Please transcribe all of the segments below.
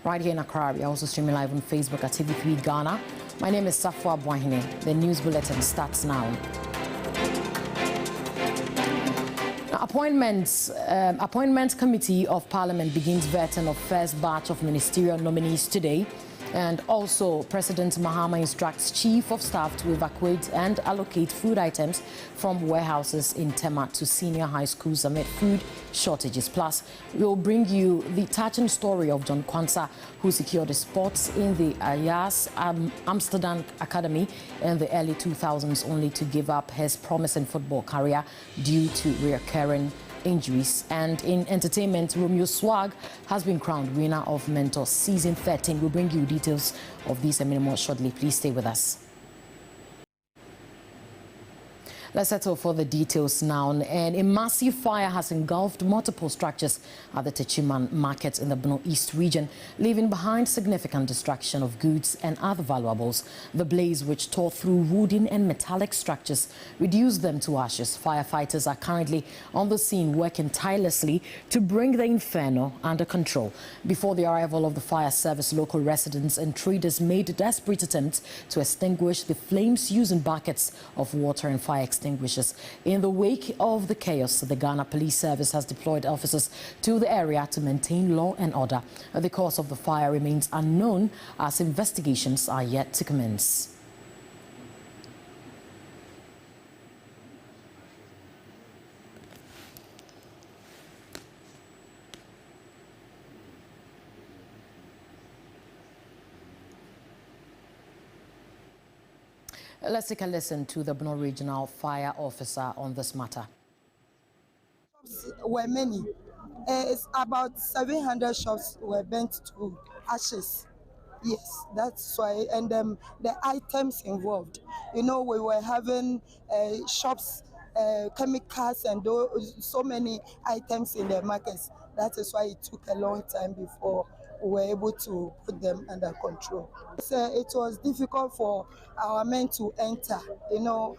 right here in Accra. We are also streaming live on Facebook at TV3 Ghana. My name is Safwa Bwahine. The news bulletin starts now. Appointment Committee of Parliament begins vetting of first batch of ministerial nominees today. And also, President Mahama instructs Chief of Staff to evacuate and allocate food items from warehouses in Tema to senior high schools amid food shortages. Plus, we'll bring you the touching story of John Kwansa, who secured a spot in the Ajax Amsterdam Academy in the early 2000s, only to give up his promising football career due to recurring injuries. And in entertainment, Romeo Swag has been crowned winner of Mentor Season 13. We'll bring you details of these and many more shortly. Please stay with us. Let's settle for the details now. And a massive fire has engulfed multiple structures at the Techiman market in the Bono East region, leaving behind significant destruction of goods and other valuables. The blaze, which tore through wooden and metallic structures, reduced them to ashes. Firefighters are currently on the scene working tirelessly to bring the inferno under control. Before the arrival of the fire service, local residents and traders made desperate attempts to extinguish the flames using buckets of water and fire extinguishers. In the wake of the chaos, the Ghana Police Service has deployed officers to the area to maintain law and order. The cause of the fire remains unknown as investigations are yet to commence. Let's take a listen to the Bono Regional Fire Officer on this matter. Were many. It's about 700 shops were burnt to ashes. Yes, that's why. And the items involved. You know, we were having shops, chemicals, and so many items in the markets. That is why it took a long time before we were able to put them under control. So it was difficult for our men to enter. You know,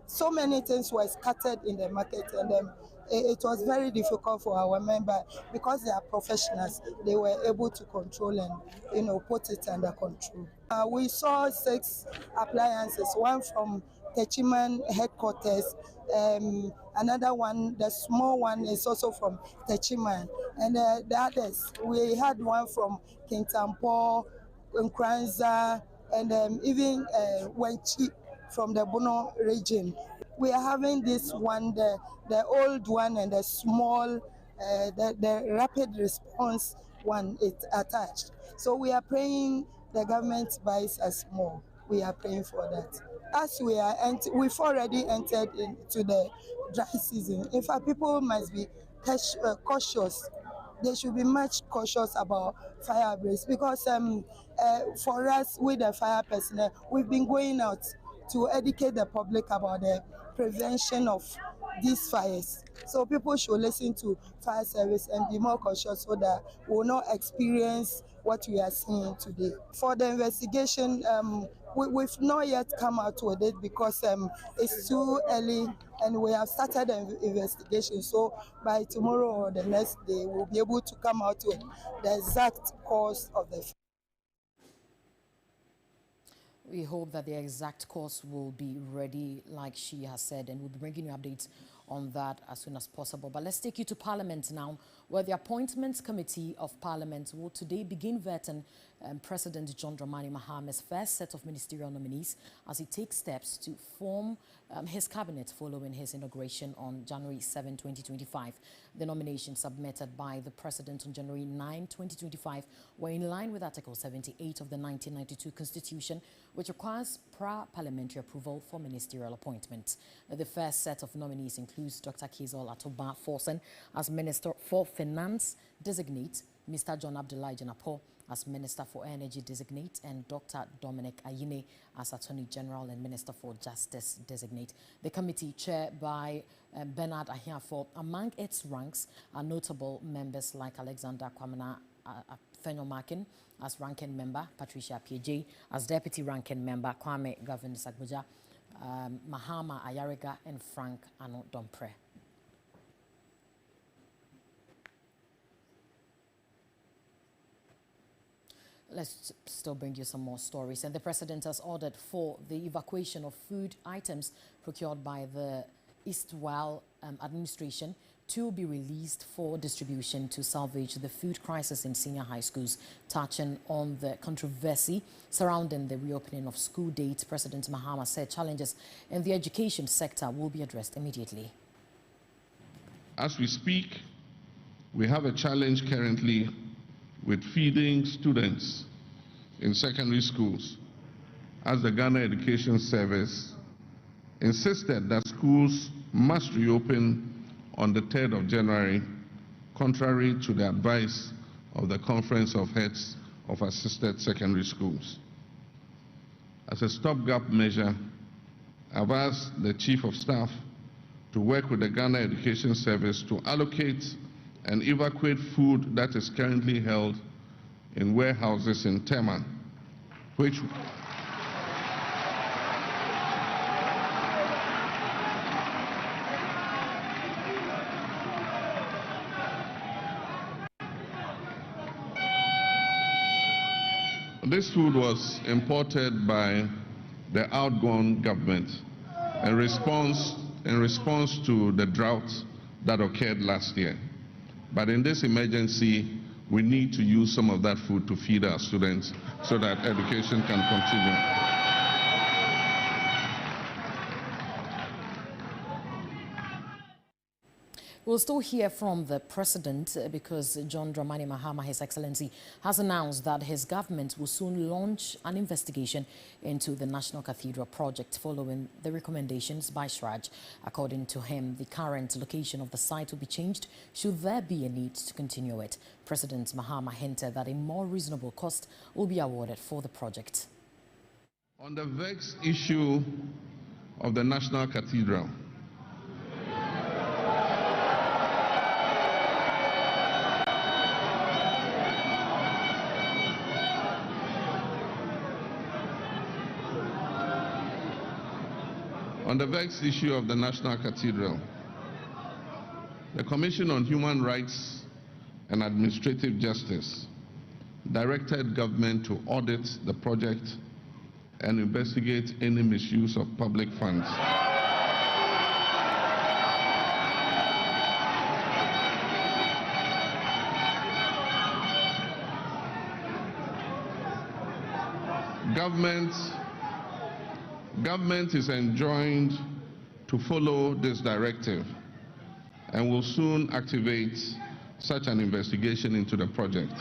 so many things were scattered in the market, and it was very difficult for our men, but because they are professionals, they were able to control and put it under control. We saw 6 appliances, one from Techiman headquarters, another one, the small one, is also from Techiman, and the others, we had one from Kintampo, Kwansa, and even Wenchi from the Bono region. We are having this one, the old one, and the small, the rapid response one is attached. So we are praying the government buys us more. We are praying for that. As we've already entered into the dry season. In fact, people must be cautious. They should be much cautious about fire breaks, because for us, with the fire personnel, we've been going out to educate the public about the prevention of these fires. So people should listen to fire service and be more cautious so that we will not experience what we are seeing today. For the investigation, we've not yet come out with it because it's too early and we have started an investigation. So by tomorrow or the next day, we'll be able to come out with the exact cause of the fire. We hope that the exact cause will be ready, like she has said, and we'll be bringing you updates on that as soon as possible. But let's take you to Parliament now, where the Appointments Committee of Parliament will today begin vetting President John Dramani Mahama's first set of ministerial nominees as he takes steps to form his cabinet following his inauguration on January 7, 2025. The nominations submitted by the President on January 9, 2025 were in line with Article 78 of the 1992 Constitution, which requires prior parliamentary approval for ministerial appointments. The first set of nominees includes Dr. Kizol Atoba Forsen as Minister for Finance Designate, Mr. John Abdullahi Janapo as Minister for Energy Designate, and Dr. Dominic Ayine as Attorney General and Minister for Justice Designate. The committee, chaired by Bernard Ahiafo, among its ranks are notable members like Alexander Kwamina Fenyomakin as ranking member, Patricia PJ as deputy ranking member, Kwame Gavin Sagbuja, Mahama Ayariga, and Frank Ano Dompre. Let's still bring you some more stories. And the president has ordered for the evacuation of food items procured by the Eastwell administration to be released for distribution to salvage the food crisis in senior high schools. Touching on the controversy surrounding the reopening of school dates, President Mahama said challenges in the education sector will be addressed immediately. As we speak, we have a challenge currently with feeding students in secondary schools, as the Ghana Education Service insisted that schools must reopen on the 3rd of January, contrary to the advice of the Conference of Heads of Assisted Secondary Schools. As a stopgap measure, I've asked the Chief of Staff to work with the Ghana Education Service to allocate and evacuate food that is currently held in warehouses in Techiman, which this food was imported by the outgone government in response to the drought that occurred last year. But in this emergency, we need to use some of that food to feed our students so that education can continue. We'll still hear from the president because John Dramani Mahama, His Excellency, has announced that his government will soon launch an investigation into the National Cathedral project following the recommendations by Shraj. According to him, the current location of the site will be changed should there be a need to continue it. President Mahama hinted that a more reasonable cost will be awarded for the project. On the vexed issue of the National Cathedral, National Cathedral, the Commission on Human Rights and Administrative Justice directed government to audit the project and investigate any misuse of public funds. Government is enjoined to follow this directive and will soon activate such an investigation into the project.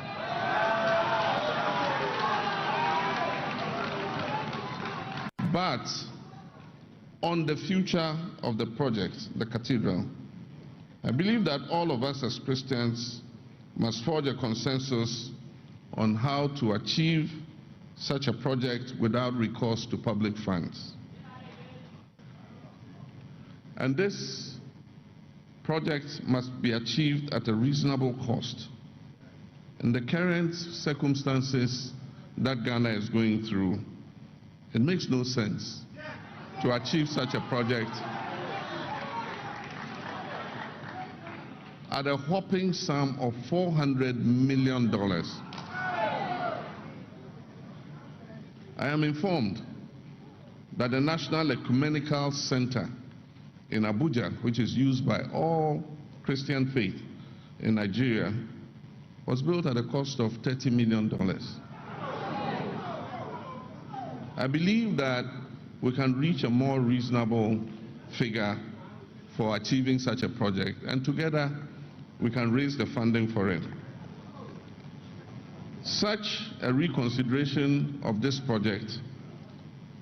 But on the future of the project, the cathedral, I believe that all of us as Christians must forge a consensus on how to achieve such a project without recourse to public funds. And this project must be achieved at a reasonable cost. In the current circumstances that Ghana is going through, it makes no sense to achieve such a project at a whopping sum of $400 million. I am informed that the National Ecumenical Center in Abuja, which is used by all Christian faith in Nigeria, was built at a cost of $30 million. I believe that we can reach a more reasonable figure for achieving such a project, and together we can raise the funding for it. Such a reconsideration of this project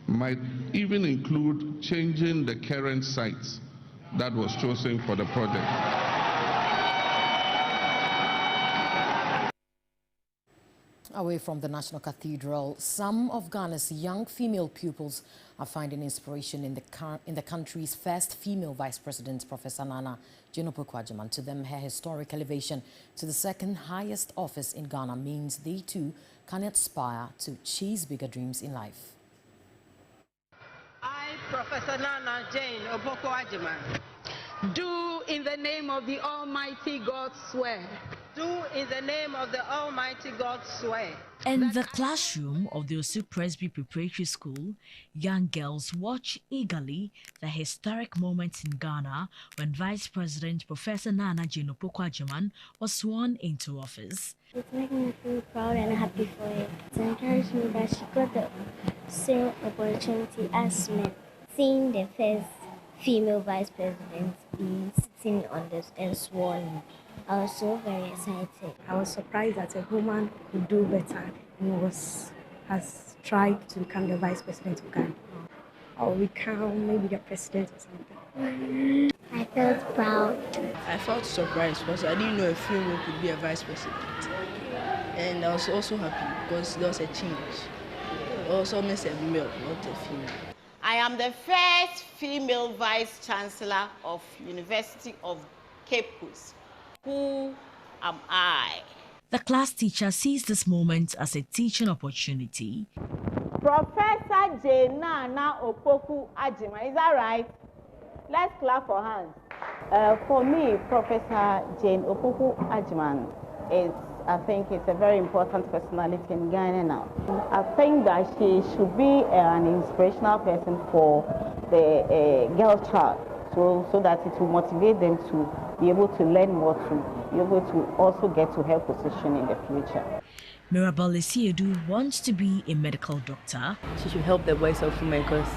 might even include changing the current site that was chosen for the project. Away from the National Cathedral, some of Ghana's young female pupils are finding inspiration in the country's first female vice president, Professor Nana Johnny. To them, her historic elevation to the second highest office in Ghana means they too can aspire to chase bigger dreams in life. I, Professor Nana Jane Oboko-Agyemang, do in the name of the Almighty God swear do in the name of the Almighty God swear. In the classroom of the Osu Presby Preparatory School, young girls watch eagerly the historic moment in Ghana when Vice President Professor Nana Jane Techiman was sworn into office. It makes me feel proud and happy for it. It encouraged me that she got the same opportunity as me, seeing the first female vice president being sitting on this and sworn. I was so very excited. I was surprised that a woman could do better and has tried to become the vice president of Ghana. Or become maybe the president or something. I felt proud. I felt surprised because I didn't know a female could be a vice president. And I was also happy because there was a change. It also means a male, not a female. I am the first female vice chancellor of University of Cape Coast. Who am I? The class teacher sees this moment as a teaching opportunity. Professor Jane Nana Opoku Ajiman, is that right? Let's clap for hands. For me, Professor Jane Opoku Ajiman I think it's a very important personality in Ghana now. I think that she should be an inspirational person for the girl child, so that it will motivate them to be able to learn more, to be able to also get to her position in the future. Mirabel Lesiedu wants to be a medical doctor. She should help the voice of women because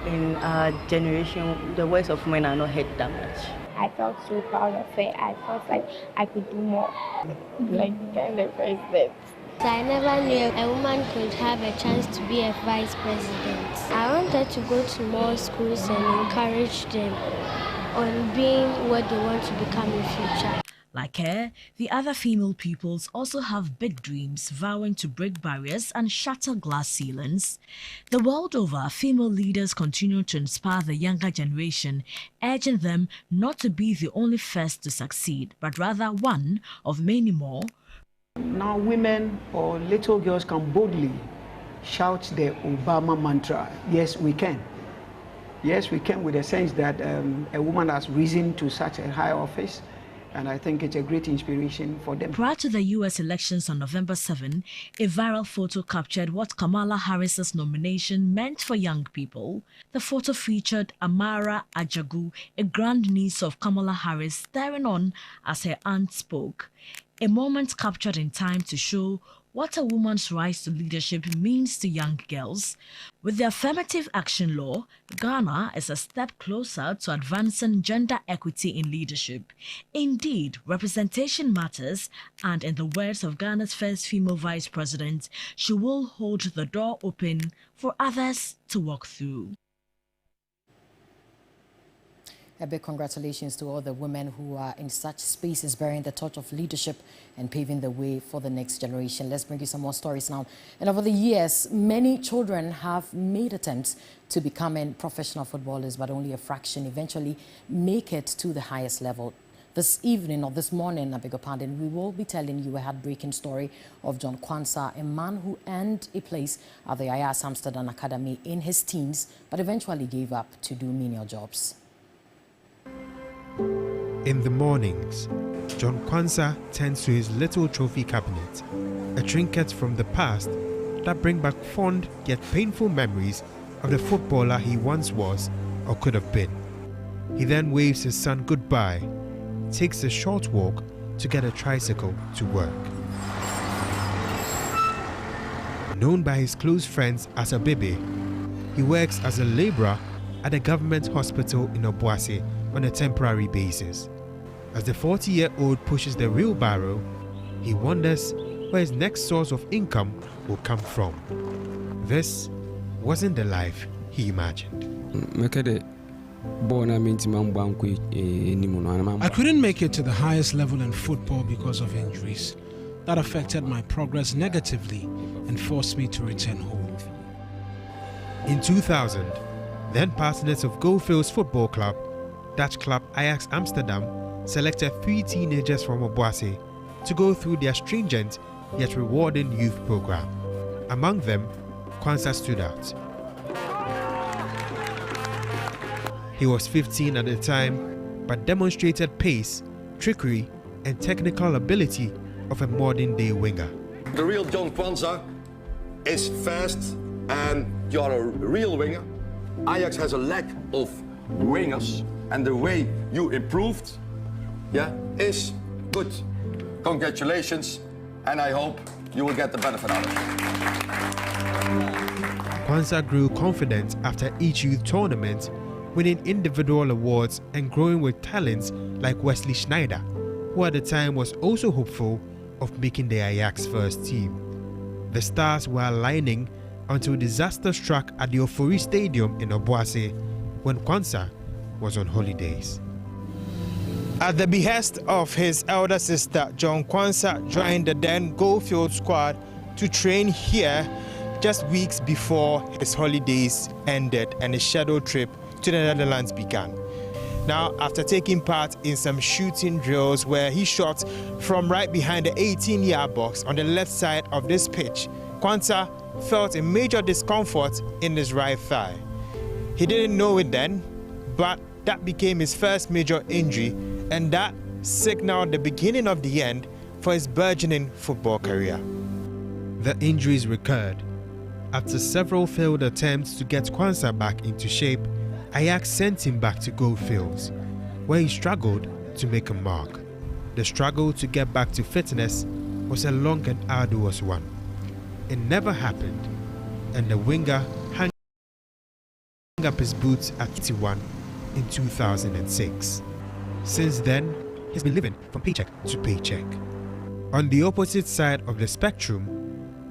in our generation, the voice of women are not heard that much. I felt so proud of her. I felt like I could do more, like kind of president. I never knew a woman could have a chance to be a vice president. I wanted to go to more schools and encourage them on being what they want to become in future. Like her, the other female pupils also have big dreams, vowing to break barriers and shatter glass ceilings. The world over, female leaders continue to inspire the younger generation, urging them not to be the only first to succeed, but rather one of many more. Now women or little girls can boldly shout the Obama mantra, yes we can. Yes we can, with the sense that a woman has risen to such a high office. And I think it's a great inspiration for them. Prior to the U.S. elections on November 7, a viral photo captured what Kamala Harris's nomination meant for young people. The photo featured Amara Ajagu, a grandniece of Kamala Harris, staring on as her aunt spoke. A moment captured in time to show what a woman's rise to leadership means to young girls. With the affirmative action law, Ghana is a step closer to advancing gender equity in leadership. Indeed, representation matters, and in the words of Ghana's first female vice president, she will hold the door open for others to walk through. A big congratulations to all the women who are in such spaces, bearing the torch of leadership and paving the way for the next generation. Let's bring you some more stories now. And over the years, many children have made attempts to becoming professional footballers, but only a fraction eventually make it to the highest level. This evening, or this morning, I beg your pardon, we will be telling you a heartbreaking story of John Kwansa, a man who earned a place at the IAS Amsterdam Academy in his teens, but eventually gave up to do menial jobs. In the mornings, John Kwansa tends to his little trophy cabinet, a trinket from the past that bring back fond yet painful memories of the footballer he once was or could have been. He then waves his son goodbye, takes a short walk to get a tricycle to work. Known by his close friends as a baby, he works as a labourer at a government hospital in Obuasi on a temporary basis. As the 40-year-old pushes the wheelbarrow, he wonders where his next source of income will come from. This wasn't the life he imagined. I couldn't make it to the highest level in football because of injuries. That affected my progress negatively and forced me to return home. In 2000, then partners of Goldfields Football Club, Dutch club Ajax Amsterdam, selected 3 teenagers from Obuasi to go through their stringent yet rewarding youth program. Among them, Kwansa stood out. He was 15 at the time, but demonstrated pace, trickery, and technical ability of a modern-day winger. The real John Kwansa is fast and you're a real winger. Ajax has a lack of wingers, and the way you improved, is good. Congratulations, and I hope you will get the benefit out of it. Kwansa grew confident after each youth tournament, winning individual awards and growing with talents like Wesley Schneider, who at the time was also hopeful of making the Ajax first team. The stars were aligning until disaster struck at the Ofori Stadium in Obuasi when Kwansa was on holidays. At the behest of his elder sister, John Kwansa joined the then Goldfield squad to train here just weeks before his holidays ended and his scheduled trip to the Netherlands began. Now, after taking part in some shooting drills where he shot from right behind the 18-yard box on the left side of this pitch, Kwansa felt a major discomfort in his right thigh. He didn't know it then, but that became his first major injury, and that signaled the beginning of the end for his burgeoning football career. The injuries recurred. After several failed attempts to get Kwansa back into shape, Ajax sent him back to Goldfields, where he struggled to make a mark. The struggle to get back to fitness was a long and arduous one. It never happened, and the winger hung up his boots at Techiman in 2006. Since then, he's been living from paycheck to paycheck. On the opposite side of the spectrum,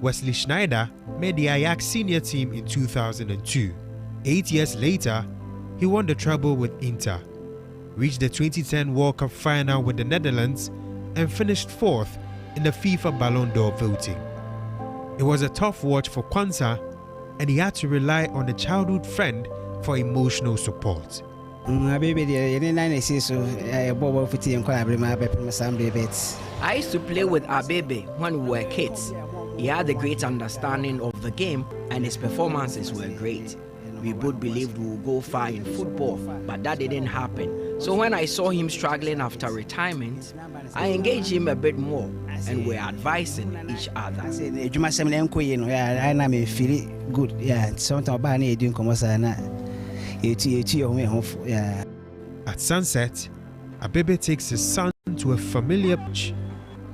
Wesley Schneider made the Ajax senior team in 2002. 8 years later, he won the treble with Inter, reached the 2010 World Cup final with the Netherlands, and finished fourth in the FIFA Ballon d'Or voting. It was a tough watch for Kwansa, and he had to rely on a childhood friend for emotional support. I used to play with Abebe when we were kids. He had a great understanding of the game and his performances were great. We both believed we would go far in football, but that didn't happen. So when I saw him struggling after retirement, I engaged him a bit more and we're advising each other. At sunset, Abebe takes his son to a familiar beach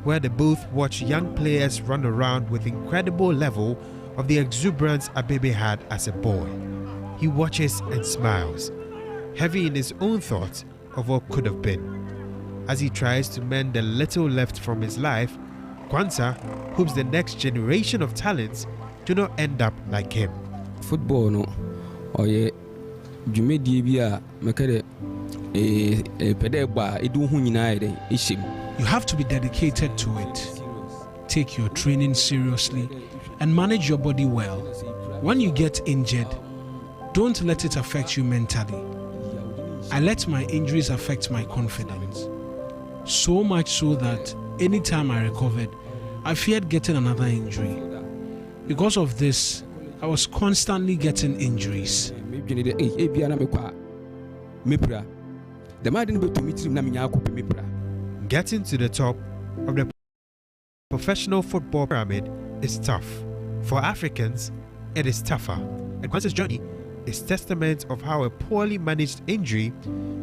where they both watch young players run around with incredible level of the exuberance Abebe had as a boy. He watches and smiles, heavy in his own thoughts of what could have been. As he tries to mend the little left from his life, Kwansa hopes the next generation of talents do not end up like him. Football no, or ye, you have to be dedicated to it. Take your training seriously and manage your body well. When you get injured, don't let it affect you mentally. I let my injuries affect my confidence. So much so that anytime I recovered, I feared getting another injury. Because of this, I was constantly getting injuries. Getting to the top of the professional football pyramid is tough. For Africans, it is tougher. And Kwansa's journey is testament of how a poorly managed injury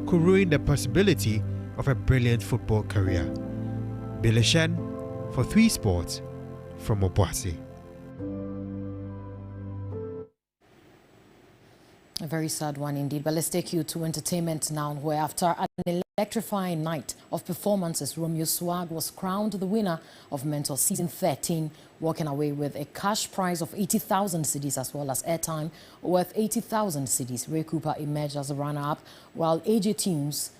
could ruin the possibility of a brilliant football career. Billy Shen for 3 Sports from Obuasi. A very sad one indeed, but let's take you to entertainment now, where after an electrifying night of performances, Romeo Swag was crowned the winner of Mentor Season 13, walking away with a cash prize of 80,000 cedis as well as airtime worth 80,000 cedis. Ray Cooper emerged as the runner-up, while AJ Tunes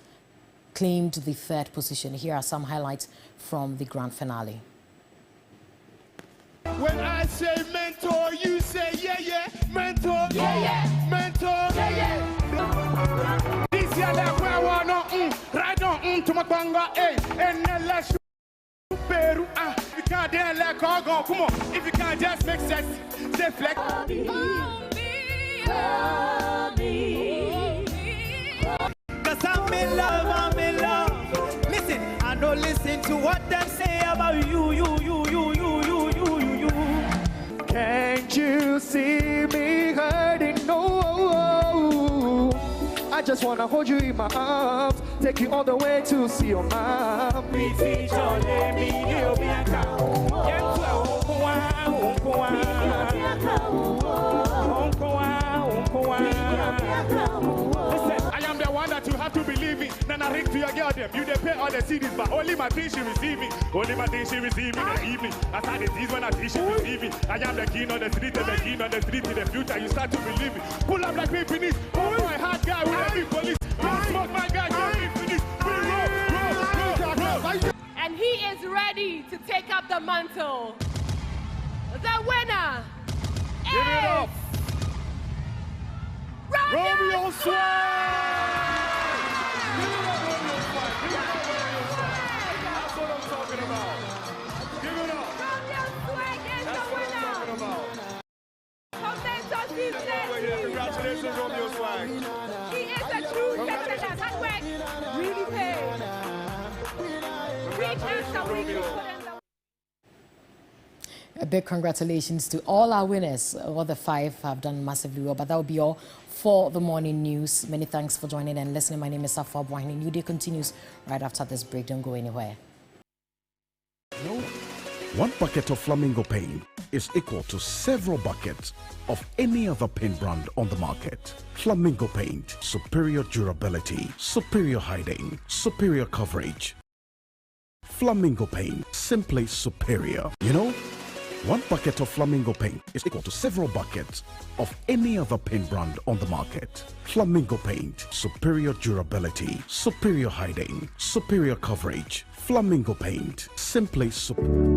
claimed the 3rd position. Here are some highlights from the grand finale. When I say mentor, you say yeah, yeah, mentor, yeah, yeah, mentor, yeah, yeah. This year that we want right on to my banga, and then let's Peru. If you can't dance like go, come on. If you can't just make sense, say flex. Cause I'm in love, I'm in love. Listen, I don't listen to what them say about you. Can't you see me hurting? No, I just wanna hold you in my arms, take you all the way to see your mom. I am the one that you have to believe in. Nana ring to your girl them. You they pay all the CDs, but only my thing she receiving. Only my thing she receiving in the evening. That's how it is when I think she receiving. I am the king on the street and the king on the street in the future. You start to believe it. Pull up like me finish. Oh boy, hard guy with a big police. Don't smoke my guy, you finish. Roll. And he is ready to take up the mantle. The winner Give it up. Romeo Swag! That's what I'm talking about. Give it up. Romeo Swag is the winner. Congratulations, Romeo Swag. He is a true contender. Hard work really pays. A big congratulations to all our winners. All the 5 have done massively well, but that will be all for the morning news. Many thanks for joining and listening. My name is Safa Bwahini. New Day continues right after this break. Don't go anywhere. No. 1 bucket of Flamingo paint is equal to several buckets of any other paint brand on the market. Flamingo paint, superior durability, superior hiding, superior coverage. Flamingo paint, simply superior. You know, 1 bucket of Flamingo paint is equal to several buckets of any other paint brand on the market. Flamingo paint, superior durability, superior hiding, superior coverage. Flamingo paint, simply superior.